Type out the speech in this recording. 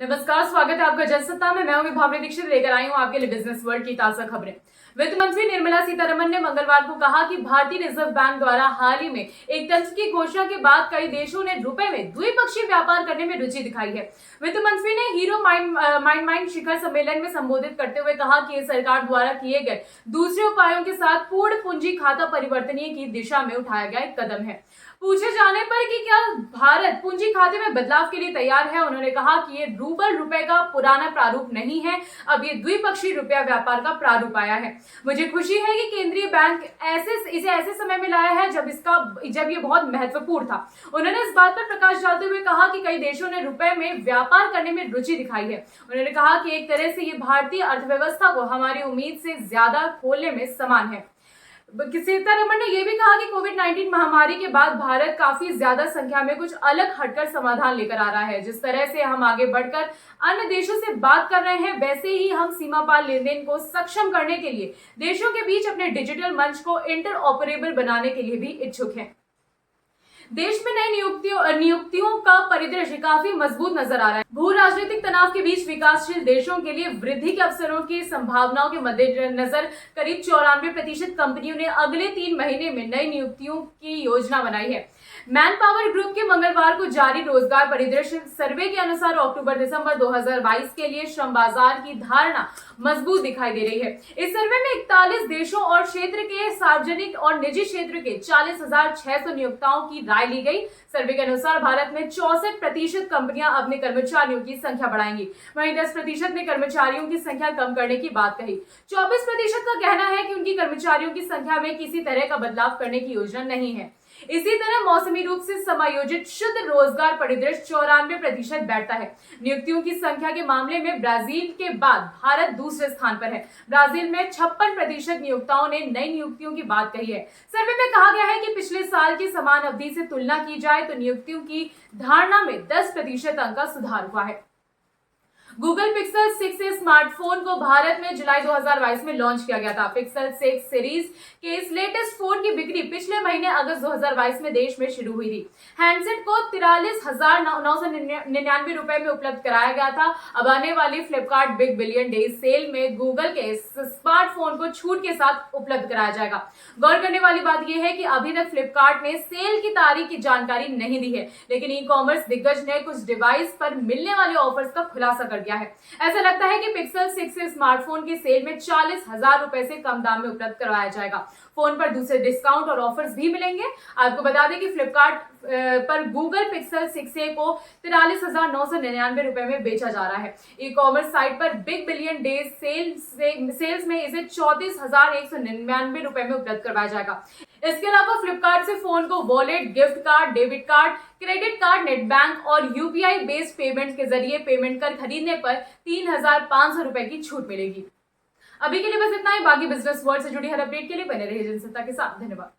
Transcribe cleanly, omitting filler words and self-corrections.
नमस्कार, स्वागत है आपका जनसत्ता में। मैं हूं विभावरी दीक्षित, लेकर आई हूं आपके लिए बिजनेस वर्ल्ड की ताजा खबरें। वित्त मंत्री निर्मला सीतारमण ने मंगलवार को कहा कि भारतीय रिजर्व बैंक द्वारा हाल ही में एक तंत्र की घोषणा के बाद कई देशों ने रुपए में द्विपक्षीय व्यापार करने में रुचि दिखाई है। वित्त मंत्री ने हीरो माइंड शिखर सम्मेलन में संबोधित करते हुए कहा कि सरकार द्वारा किए गए दूसरे उपायों के साथ पूर्ण पूंजी खाता परिवर्तनीय की दिशा में उठाया गया एक कदम है। पूछे जाने पर कि क्या भारत पूंजी खाते में बदलाव के लिए तैयार है, उन्होंने कहा कि ये रूबल रुपए का पुराना प्रारूप नहीं है, अब ये द्विपक्षीय रुपया व्यापार का प्रारूप आया है। मुझे खुशी है कि केंद्रीय बैंक इसे ऐसे समय में लाया है जब ये बहुत महत्वपूर्ण था। उन्होंने इस बात पर प्रकाश डालते हुए कहा कि कई देशों ने रुपए में व्यापार करने में रुचि दिखाई है। उन्होंने कहा कि एक तरह से ये भारतीय अर्थव्यवस्था को हमारी उम्मीद से ज्यादा खोलने में समान है। सीतारमण ने यह भी कहा कि कोविड-19 महामारी के बाद भारत काफी ज्यादा संख्या में कुछ अलग हटकर समाधान लेकर आ रहा है। जिस तरह से हम आगे बढ़कर अन्य देशों से बात कर रहे हैं, वैसे ही हम सीमा पार लेन देन को सक्षम करने के लिए देशों के बीच अपने डिजिटल मंच को इंटरऑपरेबल बनाने के लिए भी इच्छुक हैं। देश में नई नियुक्तियों का परिदृश्य काफी मजबूत नजर आ रहा है। भू राजनीतिक तनाव के बीच विकासशील देशों के लिए वृद्धि के अवसरों की संभावनाओं के मद्देनजर करीब 94% कंपनियों ने अगले 3 महीने में नई नियुक्तियों की योजना बनाई है। मैन पावर ग्रुप के मंगलवार को जारी रोजगार परिदृश्य सर्वे के अनुसार अक्टूबर-दिसंबर 2022 के लिए श्रम बाजार की धारणा मजबूत दिखाई दे रही है। इस सर्वे में 41 देशों और क्षेत्र के सार्वजनिक और निजी क्षेत्र के 40,600 नियोक्ताओं की राय ली गई। सर्वे के अनुसार भारत में 64% कंपनियां अपने कर्मचारियों की संख्या बढ़ाएंगी, वहीं 10% ने कर्मचारियों की संख्या कम करने की बात कही। 24% का कहना है कि उनकी कर्मचारियों की संख्या में किसी तरह का बदलाव करने की योजना नहीं है। इसी तरह मौसमी रूप से समायोजित शुद्ध रोजगार परिदृश्य 94% बैठता है। नियुक्तियों की संख्या के मामले में ब्राजील के बाद भारत दूसरे स्थान पर है। ब्राजील में 56% नियोक्ताओं ने नई नियुक्तियों की बात कही है। सर्वे में कहा गया है कि पिछले साल की समान अवधि से तुलना की जाए तो नियुक्तियों की धारणा में 10% अंक का सुधार हुआ है। गूगल पिक्सल 6 स्मार्टफोन को भारत में जुलाई 2022 में लॉन्च किया गया था। पिक्सल 6 सीरीज के इस लेटेस्ट फोन की बिक्री पिछले महीने अगस्त 2022 में देश में शुरू हुई थी। हैंडसेट को 43,999 रुपए में उपलब्ध कराया गया था। अब आने वाली Flipkart big billion days cell में गूगल के इस स्मार्टफोन को छूट के साथ उपलब्ध कराया जाएगा। गौर करने वाली बात यह है कि अभी तक फ्लिपकार्ट ने सेल की तारीख की जानकारी नहीं दी है, लेकिन ई कॉमर्स दिग्गज ने कुछ डिवाइस पर मिलने वाले ऑफर्स का खुलासा कर दिया है। ऐसा लगता है कि पिक्सल 6 स्मार्टफोन के सेल में 40,000 रुपए से कम दाम में उपलब्ध करवाया जाएगा। फोन पर दूसरे डिस्काउंट और ऑफर्स भी मिलेंगे। आपको बता दें कि फ्लिपकार्ट पर गूगल पिक्सल 6a को 43,999 रुपए में बेचा जा रहा है। ई कॉमर्स साइट पर बिग बिलियन डेज सेल्स में इसे 34,199 रुपए में उपलब्ध करवाया जाएगा। इसके अलावा फ्लिपकार्ट से फोन को wallet, gift card, debit card, credit card, net bank और यूपीआई बेस्ड पेमेंट के जरिए पेमेंट कर खरीदने पर 3,500 रुपए की छूट मिलेगी। अभी के लिए बस इतना ही। बाकी बिजनेस वर्ल्ड से जुड़ी हर अपडेट के लिए बने रहिए जनसत्ता के साथ। धन्यवाद।